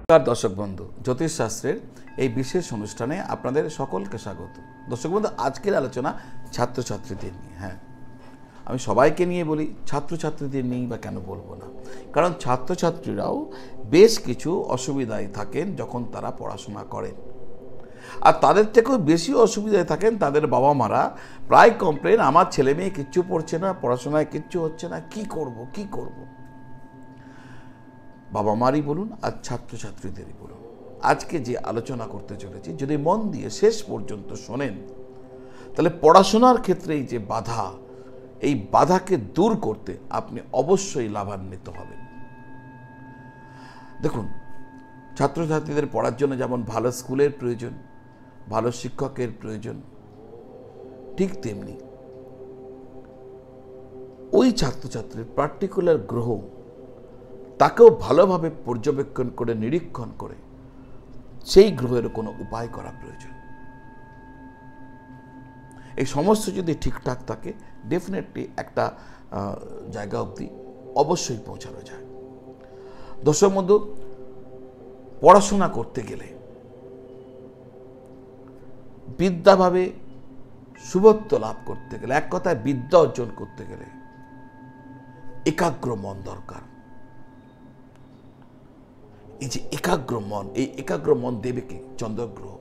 নমস্কার দর্শক বন্ধু, জ্যোতিষশাস্ত্রের এই বিশেষ অনুষ্ঠানে আপনাদের সকলকে স্বাগত। দর্শক বন্ধু, আজকের আলোচনা ছাত্রছাত্রীদের নিয়ে। হ্যাঁ, আমি সবাইকে নিয়ে বলি, ছাত্রছাত্রীদের নিয়েই বা কেন বলবো না? কারণ ছাত্রছাত্রীরাও বেশ কিছু অসুবিধায় থাকেন যখন তারা পড়াশোনা করেন, আর তাদের থেকেও বেশি অসুবিধায় থাকেন তাদের বাবা মারা। প্রায় কমপ্লেন, আমার ছেলে মেয়ে কিচ্ছু পড়ছে না, পড়াশোনায় কিচ্ছু হচ্ছে না, কি করব। বাবা মারই বলুন আর ছাত্রছাত্রীদেরই বলুন, আজকে যে আলোচনা করতে চলেছি যদি মন দিয়ে শেষ পর্যন্ত শোনেন, তাহলে পড়াশোনার ক্ষেত্রে এই যে বাধা, এই বাধাকে দূর করতে আপনি অবশ্যই লাভান্বিত হবেন। দেখুন, ছাত্রছাত্রীদের পড়ার জন্য যেমন ভালো স্কুলের প্রয়োজন, ভালো শিক্ষকের প্রয়োজন, ঠিক তেমনি ওই ছাত্রছাত্রীর পার্টিকুলার গ্রহ, তাকেও ভালোভাবে পর্যবেক্ষণ করে নিরীক্ষণ করে সেই গ্রহের কোনো উপায় করা প্রয়োজন। এই সমস্ত যদি ঠিকঠাক থাকে, ডেফিনেটলি একটা জায়গা অবধি অবশ্যই পৌঁছানো যায়। দর্শক বন্ধু, পড়াশোনা করতে গেলে, বিদ্যাভাবে শুভত্ব লাভ করতে গেলে, এক কথায় বিদ্যা অর্জন করতে গেলে একাগ্র মন দরকার। এই যে একাগ্র মন, এই একাগ্র মন দেবে কে? চন্দ্রগ্রহ।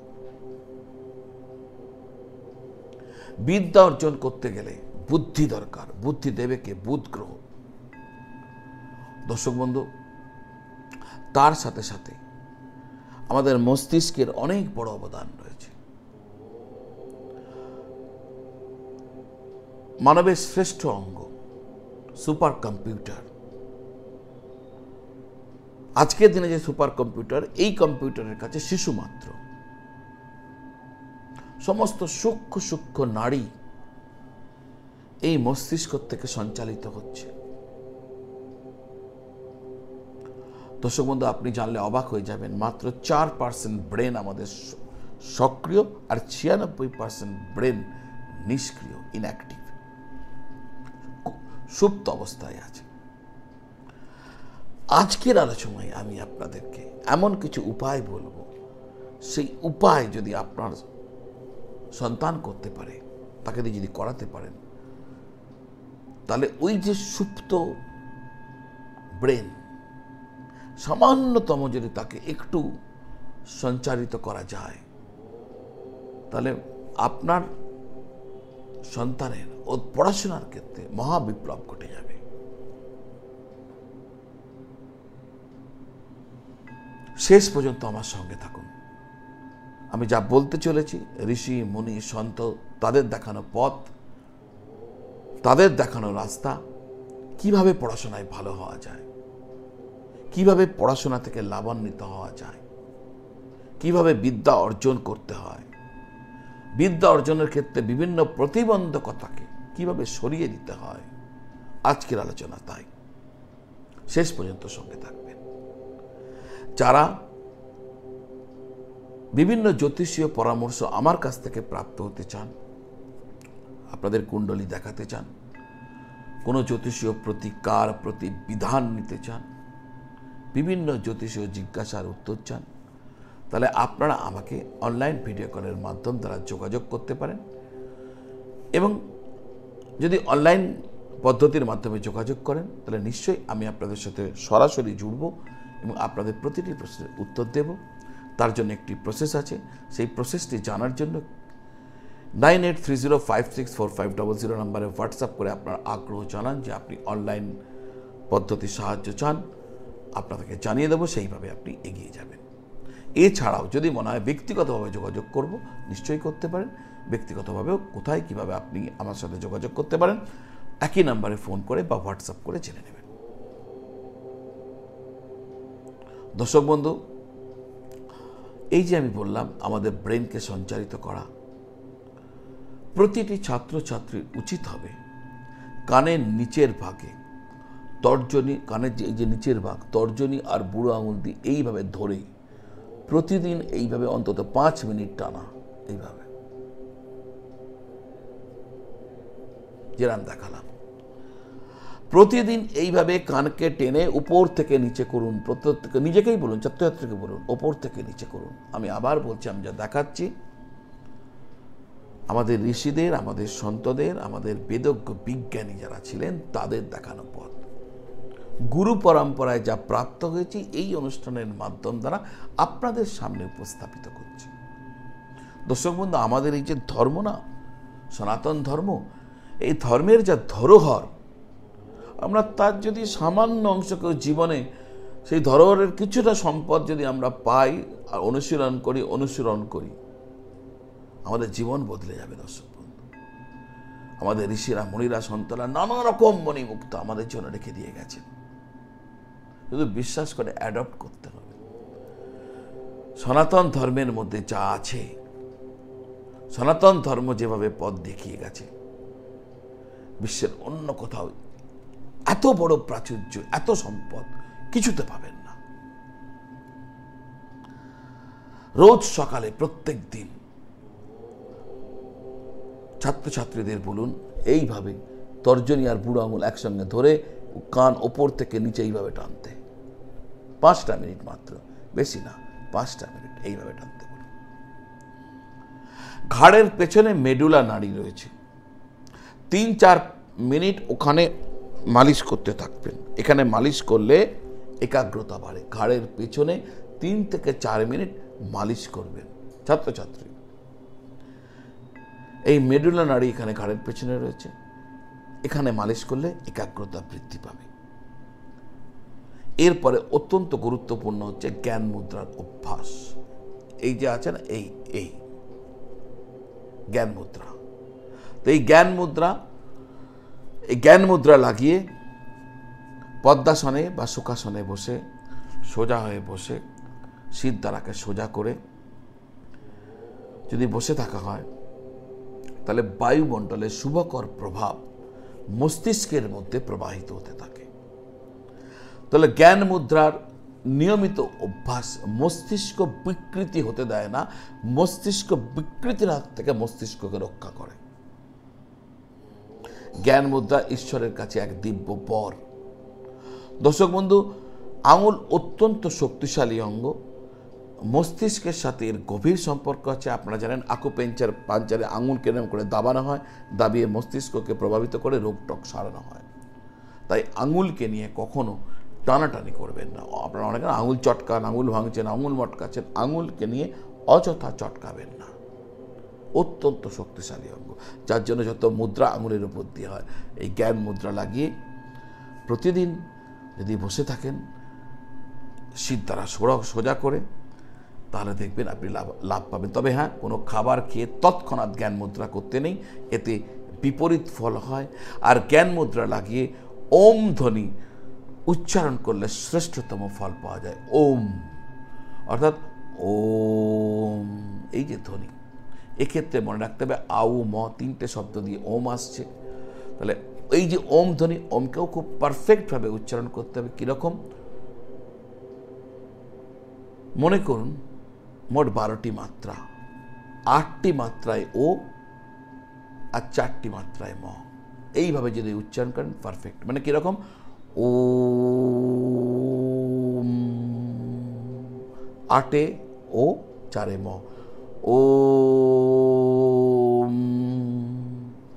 বিদ্যা অর্জন করতে গেলে বুদ্ধি দরকার, বুদ্ধি দেবে কে? বুধ গ্রহ। দর্শক বন্ধু, তার সাথে সাথে আমাদের মস্তিষ্কের অনেক বড় অবদান রয়েছে। মানবের শ্রেষ্ঠ অঙ্গ সুপার কম্পিউটার। আজকের দিনে যে সুপার কম্পিউটার, এই কম্পিউটারের কাছে শিশু মাত্র। সমস্ত সূক্ষ্ম সূক্ষ্ম নাড়ি এই মস্তিষ্ক থেকে সঞ্চালিত হচ্ছে। দর্শক বন্ধু, আপনি জানলে অবাক হয়ে যাবেন, মাত্র 4% ব্রেন আমাদের সক্রিয় আর 96% ব্রেন নিষ্ক্রিয়, ইনঅ্যাক্টিভ, সুপ্ত অবস্থায় আছে। আজকের আলোচনায় আমি আপনাদেরকে এমন কিছু উপায় বলবো, সেই উপায় যদি আপনার সন্তান করতে পারে, তাকে দিয়ে যদি করাতে পারেন, তাহলে ওই যে সুপ্ত ব্রেন, সামান্যতম যদি তাকে একটু সঞ্চারিত করা যায়, তাহলে আপনার সন্তানের ও পড়াশোনার ক্ষেত্রে মহাবিপ্লব ঘটে যাবে। শেষ পর্যন্ত আমার সঙ্গে থাকুন। আমি যা বলতে চলেছি, ঋষি মুনি সন্ত তাদের দেখানো পথ, তাদের দেখানো রাস্তা, কিভাবে পড়াশোনায় ভালো হওয়া যায়, কিভাবে পড়াশোনা থেকে লাভান্বিত হওয়া যায়, কিভাবে বিদ্যা অর্জন করতে হয়, বিদ্যা অর্জনের ক্ষেত্রে বিভিন্ন প্রতিবন্ধকতাকে কিভাবে সরিয়ে দিতে হয়, আজকের আলোচনা তাই। শেষ পর্যন্ত সঙ্গে থাকবেন। যারা বিভিন্ন জ্যোতিষীয় পরামর্শ আমার কাছ থেকে প্রাপ্ত হতে চান, আপনাদের কুণ্ডলী দেখাতে চান, কোনো জ্যোতিষীয় প্রতিকার প্রতিবিধান নিতে চান, বিভিন্ন জ্যোতিষীয় জিজ্ঞাসার উত্তর চান, তাহলে আপনারা আমাকে অনলাইন ভিডিও কলের মাধ্যম দ্বারা যোগাযোগ করতে পারেন। এবং যদি অনলাইন পদ্ধতির মাধ্যমে যোগাযোগ করেন, তাহলে নিশ্চয়ই আমি আপনাদের সাথে সরাসরি জুড়ব এবং আপনাদের প্রতিটি প্রশ্নের উত্তর দেব। তার জন্য একটি প্রসেস আছে, সেই প্রসেসটি জানার জন্য 9830564500 নম্বরে হোয়াটসঅ্যাপ করে আপনার আগ্রহ জানান যে আপনি অনলাইন পদ্ধতির সাহায্য চান। আপনাদেরকে জানিয়ে দেবো, সেইভাবে আপনি এগিয়ে যাবেন। এছাড়াও যদি মনে হয় ব্যক্তিগতভাবে যোগাযোগ করব, নিশ্চয়ই করতে পারেন। ব্যক্তিগতভাবেও কোথায় কিভাবে আপনি আমার সাথে যোগাযোগ করতে পারেন, একই নাম্বারে ফোন করে বা হোয়াটসঅ্যাপ করে জেনে নেবেন। দর্শক বন্ধু, এই যে আমি বললাম আমাদের ব্রেনকে সঞ্চারিত করা, প্রতিটি ছাত্রছাত্রীর উচিত হবে কানের নিচের ভাগে তর্জনী, কানের যে নিচের ভাগ, তর্জনী আর বুড়ো আঙুল দিয়ে এইভাবে ধরে প্রতিদিন এইভাবে অন্তত 5 মিনিট টানা এইভাবে, যেরাম দেখালাম, প্রতিদিন এইভাবে কানকে টেনে উপর থেকে নিচে করুন। প্রত্যেককে নিজেকেই বলুন, ছাত্রছাত্রীকে বলুন, ওপর থেকে নিচে করুন। আমি আবার বলছি, আমি যা দেখাচ্ছি আমাদের ঋষিদের, আমাদের সন্তদের, আমাদের বেদজ্ঞ বিজ্ঞানী যারা ছিলেন তাদের দেখানো পথ, গুরু পরম্পরায় যা প্রাপ্ত হয়েছি এই অনুষ্ঠানের মাধ্যম দ্বারা আপনাদের সামনে উপস্থাপিত করছি। দর্শক বন্ধু, আমাদের এই যে ধর্ম না, সনাতন ধর্ম, এই ধর্মের যা ধরোহর, আমরা তার যদি সামান্য অংশকেও জীবনে সেই ধরোহরের কিছুটা সম্পদ যদি আমরা পাই আর অনুশীলন করি, আমাদের জীবন বদলে যাবে। দর্শক বন্ধু, আমাদের ঋষিরা, মুনিরা, সন্তরা নানা রকম মণিমুক্ত আমাদের জন্য রেখে দিয়ে গেছেন। শুধু বিশ্বাস করে অ্যাডপ্ট করতে হবে। সনাতন ধর্মের মধ্যে যা আছে, সনাতন ধর্ম যেভাবে পথ দেখিয়ে গেছে, বিশ্বের অন্য কোথাও এত বড় প্রাচুর্য, এত সম্পদ কিছুতে পাবেন না। রোজ সকালে প্রত্যেক দিন ছাত্রছাত্রীদের বলুন এইভাবে তর্জনী আর বুড়ো আঙুল একসঙ্গে ধরে কান ওপর থেকে নিচে এইভাবে টানতে, 5টা মিনিট মাত্র, বেশি না, 5টা মিনিট এইভাবে টানতে বলুন। ঘাড়ের পেছনে মেডুলা নাড়ি রয়েছে, 3-4 মিনিট ওখানে মালিশ করতে থাকবেন। এখানে মালিশ করলে একাগ্রতা বাড়ে। ঘাড়ের পেছনে 3 থেকে 4 মিনিট মালিশ করবেন ছাত্রছাত্রী। এই মেডুলা নাড়ি এখানে ঘাড়ের পেছনে রয়েছে, এখানে মালিশ করলে একাগ্রতা বৃদ্ধি পাবে। এরপরে অত্যন্ত গুরুত্বপূর্ণ হচ্ছে জ্ঞান মুদ্রার অভ্যাস। এই যে আছে না, এই জ্ঞান মুদ্রা। তো এই জ্ঞান মুদ্রা লাগিয়ে পদ্মাসনে বা সুখাসনে বসে, সোজা হয়ে বসে, শীত দ্বারাকে সোজা করে যদি বসে থাকা হয়, তাহলে বায়ুমণ্ডলের শুভকর প্রভাব মস্তিষ্কের মধ্যে প্রবাহিত হতে থাকে। তাহলে জ্ঞান মুদ্রার নিয়মিত অভ্যাস মস্তিষ্ক বিকৃতি হতে দেয় না, মস্তিষ্ক বিকৃতির হাত থেকে মস্তিষ্ককে রক্ষা করে। জ্ঞান মুদ্রা ঈশ্বরের কাছে এক দিব্য বর। দর্শক বন্ধু, আঙুল অত্যন্ত শক্তিশালী অঙ্গ, মস্তিষ্কের সাথে এর গভীর সম্পর্ক আছে। আপনারা জানেন পাঞ্চারে আঙুল কেরম করে দাবানো হয়, দাবিয়ে মস্তিষ্ককে প্রভাবিত করে রোগটক সারানো হয়। তাই আঙুলকে নিয়ে কখনো টানাটানি করবেন না। আপনারা অনেকে আঙুল চটকান, আঙুল ভাঙছেন, আঙুল মটকাচ্ছেন, আঙুলকে নিয়ে অযথা চটকাবেন না। অত্যন্ত শক্তিশালী অঙ্গ, যার জন্য যত মুদ্রা আঙুলের উপর দিয়ে হয়। এই জ্ঞান মুদ্রা লাগিয়ে প্রতিদিন যদি বসে থাকেন শীত দ্বারা সোজা করে, তাহলে দেখবেন আপনি লাভ পাবেন। তবে হ্যাঁ, কোনো খাবার খেয়ে তৎক্ষণাৎ জ্ঞান মুদ্রা করতে নেই, এতে বিপরীত ফল হয়। আর জ্ঞান মুদ্রা লাগিয়ে ওম ধ্বনি উচ্চারণ করলে শ্রেষ্ঠতম ফল পাওয়া যায়। ওম অর্থাৎ ওম, এই যে ধ্বনি, এক্ষেত্রে মনে রাখতে হবে আউ ম 3টে শব্দ দিয়ে ওম আসছে। তাহলে এই যে ওম ধ্বনি, ওমকেও খুব পারফেক্টভাবে উচ্চারণ করতে হবে। কীরকম? মনে করুন মোট 12টি মাত্রা, 8টি মাত্রায় ও আর 4টি মাত্রায় ম। এইভাবে যদি উচ্চারণ করেন পারফেক্ট। মানে কীরকম? ও 8 ও 4 ম, ও।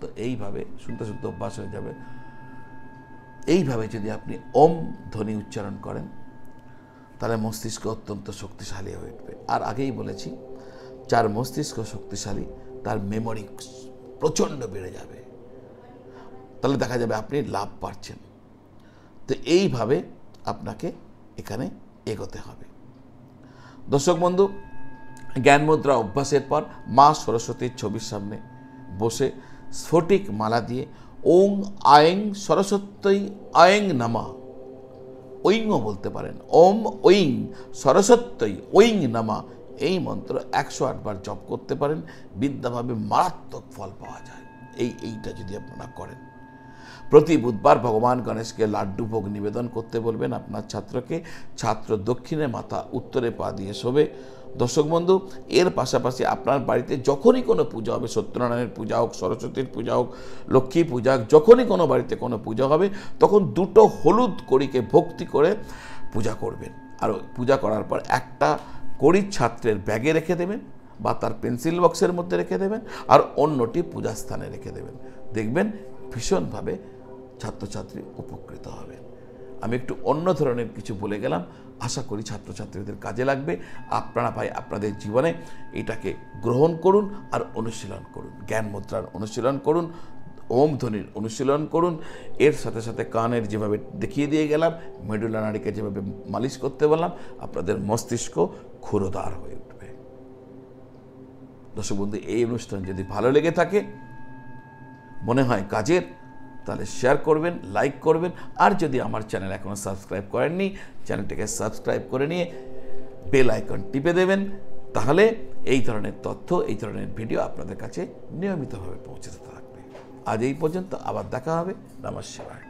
তো এইভাবে শুনতে শুনতে অভ্যাস হয়ে যাবে। এইভাবে যদি আপনি ওম ধ্বনি উচ্চারণ করেন, তাহলে মস্তিষ্ক অত্যন্ত শক্তিশালী হয়ে উঠবে। আর আগেই বলেছি, যার মস্তিষ্ক শক্তিশালী তার মেমোরি প্রচণ্ড বেড়ে যাবে। তাহলে দেখা যাবে আপনি লাভ পাচ্ছেন। তো এইভাবে আপনাকে এখানে এগোতে হবে। দর্শক বন্ধু, জ্ঞান মুদ্রা অভ্যাসের পর মা সরস্বতীর ছবির সামনে বসে স্ফটিক মালা দিয়ে ওং আয়েং সরস্বতী আয়েং নামা, ঐংও বলতে পারেন, ওম ঐং সরস্বতী ঐং নামা, এই মন্ত্র 108 বার জপ করতে পারেন। বিদ্যাভাবে মারাত্মক ফল পাওয়া যায়। এইটা যদি আপনারা করেন, প্রতি বুধবার ভগবান গণেশকে লাড্ডু ভোগ নিবেদন করতে বলবেন আপনার ছাত্রকে। ছাত্র দক্ষিণে মাথা, উত্তরে পা দিয়ে শোবে। দর্শক বন্ধু, এর পাশাপাশি আপনার বাড়িতে যখনই কোনো পূজা হবে, সত্যনারায়ণের পূজা হোক, সরস্বতীর পূজা হোক, লক্ষ্মী পূজা হোক, যখনই কোনো বাড়িতে কোনো পূজা হবে তখন 2টো হলুদ কড়িকে ভক্তি করে পূজা করবেন। আর পূজা করার পর একটা কড়ি ছাত্রের ব্যাগে রেখে দেবেন বা তার পেন্সিল বক্সের মধ্যে রেখে দেবেন, আর অন্যটি পূজাস্থানে রেখে দেবেন। দেখবেন ভীষণভাবে ছাত্রছাত্রী উপকৃত হবেন। আমি একটু অন্য ধরনের কিছু বলে গেলাম, আশা করি ছাত্রছাত্রীদের কাজে লাগবে। আপনারা ভাই আপনাদের জীবনে এটাকে গ্রহণ করুন আর অনুশীলন করুন। জ্ঞান মুদ্রার অনুশীলন করুন, ওম ধ্বনির অনুশীলন করুন। এর সাথে সাথে কানের যেভাবে দেখিয়ে দিয়ে গেলাম, মেডুলা নাড়িকে যেভাবে মালিশ করতে বললাম, আপনাদের মস্তিষ্ক ক্ষুরোদার হয়ে উঠবে। দর্শক বন্ধু, এই অনুষ্ঠান যদি ভালো লেগে থাকে, মনে হয় কাজের, তাহলে শেয়ার করবেন, লাইক করবেন। আর যদি আমার চ্যানেল এখনও সাবস্ক্রাইব করেননি, চ্যানেলটিকে সাবস্ক্রাইব করে নিয়ে বেল আইকন টিপে দেবেন। তাহলে এই ধরনের তথ্য, এই ধরনের ভিডিও আপনাদের কাছে নিয়মিতভাবে পৌঁছতে থাকবে। আজ এই পর্যন্ত, আবার দেখা হবে। নমঃ শিবায়।